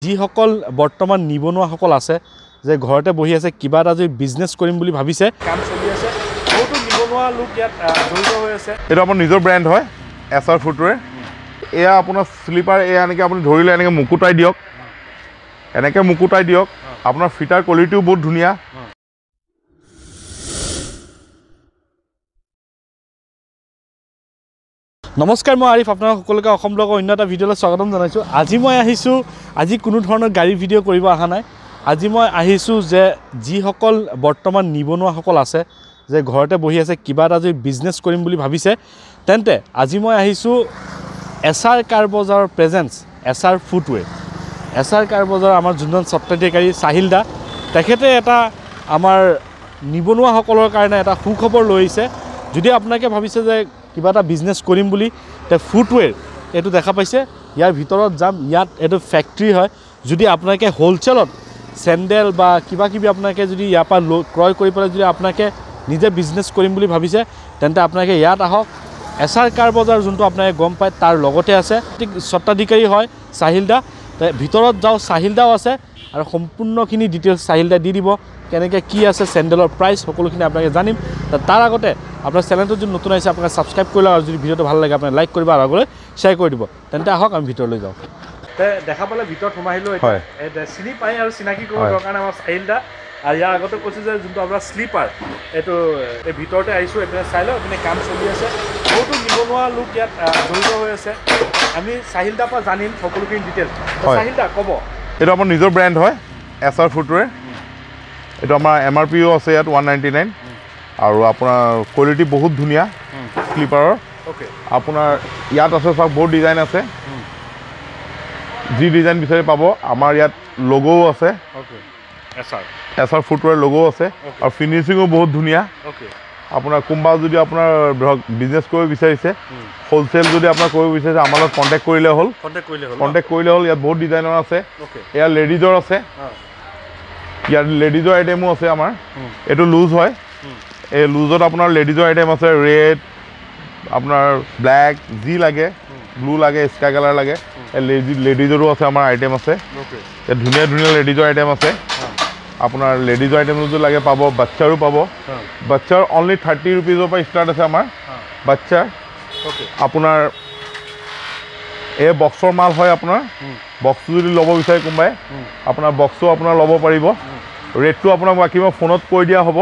যিসকল বৰ্তমান নিবনুৱাসকল আছে যে ঘৰতে বহি আছে কিবা এটা যদি বিজনেছ কৰিম বুলি ভাবিছে কাম চলি আছে বহুতো নিবনুৱা লোক ইয়াত জড়িত হৈ আছে এটা আপোনাৰ নিজৰ ব্ৰ্যান্ড হয় এছআৰ ফুটৱেৰ এয়া আপোনাৰ স্লিপাৰ এয়া এনেকৈ আপুনি ধৰিলে এনেকৈ মুকুটাই দিয়ক এনেকৈ মুকুটাই দিয়ক আপোনাৰ ফিটাৰ কোৱালিটিও বহুত ধুনীয়া নমস্কাৰ মই আৰিফ আপোনাক সকলোকে অসম ব্লগৰ অন্য এটা ভিডিঅ'লৈ স্বাগতম জনাইছোঁ আজি মই আহিছোঁ আজি কোনো ধৰণৰ গাড়ী ভিডিঅ' কৰিব অহা নাই আজি মই আহিছোঁ যে যিসকল বৰ্তমান নিবনুৱাসকল আছে যে ঘৰতে বহি আছে কিবা এটা যদি বিজনেছ কৰিম বুলি ভাবিছে তেন্তে আজি মই আহিছোঁ এছআৰ কাৰ বজাৰৰ প্ৰেজেন্স এছআৰ ফুটৱেৰ এছআৰ কাৰ বজাৰৰ আমাৰ যোনজন স্বত্বাধিকাৰী চাহিল দা তেখেতে এটা আমাৰ নিবনুৱাসকলৰ কাৰণে এটা সুখবৰ লৈ আহিছে যদি আপোনালোকে ভাবিছে যে কিবা এটা বিজনেছ কৰিম বুলি তে ফুটৱেৰ এইটো দেখা পাইছে ইয়াৰ ভিতৰত যাম ইয়াত এইটো ফেক্টৰী হয় যদি আপোনালোকে হোলচেলত চেণ্ডেল বা কিবা কিবি আপোনালোকে যদি ইয়াৰ পৰা ক্ৰয় কৰি পেলাই যদি আপোনালোকে নিজে বিজনেছ কৰিম বুলি ভাবিছে তেন্তে আপোনালোকে ইয়াত আহক এছআৰ কাৰ বজাৰ যোনটো আপোনালোকে গম পায় তাৰ লগতে আছে স্বত্বাধিকাৰী হয় চাহিল দা ভিতৰত যাওঁ চাহিল দাও আছে আৰু সম্পূৰ্ণখিনি ডিটেইলছ চাহিল দা দি দিব কেনেকৈ কি আছে চেণ্ডেলৰ প্ৰাইচ সকলোখিনি আপোনালোকে জানিম তাৰ আগতে আপোনাৰ চেনেলটো যদি নতুন আহিছে আপোনালোকে ছাবস্ক্ৰাইব কৰি লওক আৰু যদি ভিডিঅ'টো ভাল লাগে আপুনি লাইক কৰিব আৰু আগলৈ শ্বেয়াৰ কৰি দিব তেন্তে আহক আমি ভিতৰলৈ যাওঁ দেখা পালে ভিতৰত সোমাই আহিলোঁ চিনি পাই আৰু চিনাকি কৰিবৰ কাৰণে আমাৰ চাহিল দা আৰু ইয়াৰ আগতে কৈছোঁ যে যোনটো আপোনাৰ শ্লিপাৰ এইটো এই ভিতৰতে আহিছোঁ এইপিনে চাই লওক এইপিনে কাম চলি আছে বহুতো নিবনুৱা লোক ইয়াত জড়িত হৈ আছে আমি চাহিল দাৰ পৰা জানিম সকলোখিনি ডিটেইলছ চাহিল দা ক'ব এইটো আমাৰ নিজৰ ব্ৰ্যান্ড হয় এছআৰ ফুটৱেৰ এইটো আমাৰ MRPও আছে ইয়াত 199 আৰু আপোনাৰ কোৱালিটি বহুত ধুনীয়া স্লিপাৰৰ আপোনাৰ ইয়াত আছে চাওক বহুত ডিজাইন আছে যি ডিজাইন বিচাৰি পাব আমাৰ ইয়াত লগোও আছে এছআৰ ফুটৱেৰ লগো আছে আৰু ফিনিচিঙো বহুত ধুনীয়া আপোনাৰ কোনোবা যদি আপোনাৰ ধৰক বিজনেছ কৰিব বিচাৰিছে হোলচেল যদি আপোনাৰ কৰিব বিচাৰিছে আমাৰ লগত কণ্টেক্ট কৰিলে হ'ল ইয়াত বহুত ডিজাইনৰ আছে ইয়াত লেডিজৰ আছে ইয়াত লেডিজৰ আইটেমো আছে আমাৰ এইটো লুজ হয় এই লুজত আপোনাৰ লেডিজৰ আইটেম আছে ৰেড আপোনাৰ ব্লেক যি লাগে ব্লু লাগে স্কাই কালাৰ লাগে লেডিজৰো আছে আমাৰ আইটেম আছে ইয়াত ধুনীয়া ধুনীয়া লেডিজৰ আইটেম আছে আপোনাৰ লেডিজৰ আইটেম যদি লাগে পাব বাচ্চাৰো পাব বাচ্চাৰ অনলি 30 ৰুপিজৰ পৰা ষ্টাৰ্ট আছে আমাৰ বাচ্চাৰ আপোনাৰ এই বক্সৰ মাল হয় আপোনাৰ বক্সটো যদি ল'ব বিচাৰে কোনোবাই আপোনাৰ বক্সটো আপোনাৰ ল'ব পাৰিব ৰেটটো আপোনাক বাকী মই ফোনত কৈ দিয়া হ'ব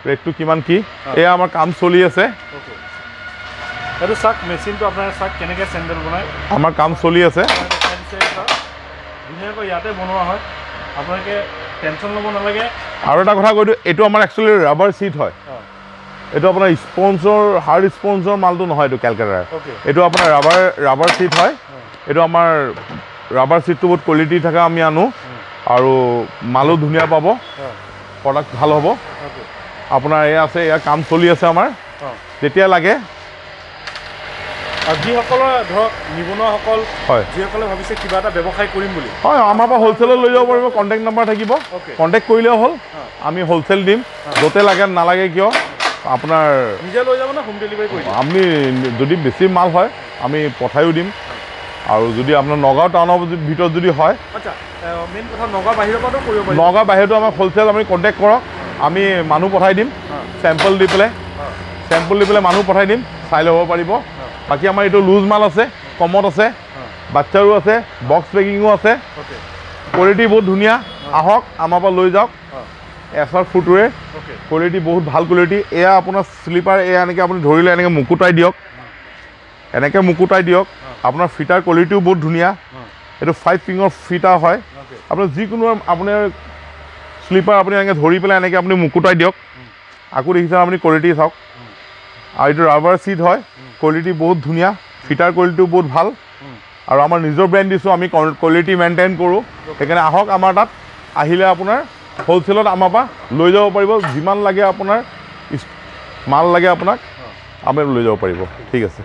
ৰেটটো কিমান কি এয়া আমাৰ কাম চলি আছে এইটো চাওক মেচিনটো আপোনাৰ চাওক কেনেকৈ চেণ্ডেল বনায় আমাৰ কাম চলি আছে ধুনীয়াকৈ ইয়াতে বনোৱা হয় আপোনালোকে টেনশ্যন ল'ব নালাগে আৰু এটা কথা কৈ দিওঁ এইটো আমাৰ একচুৱেলি ৰাবাৰ চিট হয় এইটো আপোনাৰ স্পঞ্জৰ হাৰ্ড স্পঞ্জৰ মালটো নহয় এইটো কেলকাটাৰ এইটো আপোনাৰ ৰাবাৰ চিট হয় এইটো আমাৰ ৰাবাৰ চিটটো বহুত কোৱালিটি থকা আমি আনো আৰু মালো ধুনীয়া পাব প্ৰডাক্ট ভাল হ'ব আপোনাৰ এয়া আছে এয়া কাম চলি আছে আমাৰ যেতিয়া লাগে আৰু যিসকলৰ ধৰক নিবনুৱাসকল হয় যিসকলে ভাবিছে কিবা এটা ব্যৱসায় কৰিম বুলি হয় আমাৰ পৰা হ'লচেলত লৈ যাব পাৰিব কণ্টেক্ট নম্বৰ থাকিব কণ্টেক্ট কৰিলেও হ'ল আমি হ'লচেল দিম য'তে লাগে নালাগে কিয় আপোনাৰ নিজে লৈ যাব না হোম ডেলিভাৰী কৰি আপুনি যদি বেছি মাল হয় আমি পঠায়ো দিম আৰু যদি আপোনাৰ নগাঁও টাউনৰ ভিতৰত যদি হয় মেইন কথা নগাঁও বাহিৰৰ পৰাও কৰিব পাৰিব নগাঁও বাহিৰতো আমাক হ'লচেল আমি কণ্টেক্ট কৰক আমি মানুহ পঠাই দিম চেম্পল দি পেলাই মানুহ পঠাই দিম চাই ল'ব পাৰিব বাকী আমাৰ এইটো লুজ মাল আছে কমত আছে বাচ্চাৰো আছে বক্স পেকিঙো আছে কোৱালিটি বহুত ধুনীয়া আহক আমাৰ পৰা লৈ যাওক এছআৰ ফুটৱেৰ কোৱালিটি বহুত ভাল কোৱালিটি এয়া আপোনাৰ শ্লিপাৰ এয়া এনেকৈ আপুনি ধৰিলে এনেকৈ মুকুটাই দিয়ক আপোনাৰ ফিটাৰ কোৱালিটিও বহুত ধুনীয়া এইটো 5 ফিংগাৰ ফিটাৰ হয় আপোনাৰ যিকোনো আপোনাৰ শ্লিপাৰ আপুনি এনেকৈ ধৰি পেলাই এনেকৈ আপুনি মুকুটাই দিয়ক আকৌ দেখিছে আপুনি কোৱালিটি চাওক আৰু এইটো ৰাবাৰ চিট হয় কোৱালিটি বহুত ধুনীয়া ফিটাৰ কোৱালিটিও বহুত ভাল আৰু আমাৰ নিজৰ ব্ৰেণ্ড দিছোঁ আমি কোৱালিটি মেইনটেইন কৰোঁ সেইকাৰণে আহক আমাৰ তাত আহিলে আপোনাৰ হ'লচেলত আমাৰ পৰা লৈ যাব পাৰিব যিমান লাগে আপোনাৰ মাল লাগে আপোনাক আমি লৈ যাব পাৰিব ঠিক আছে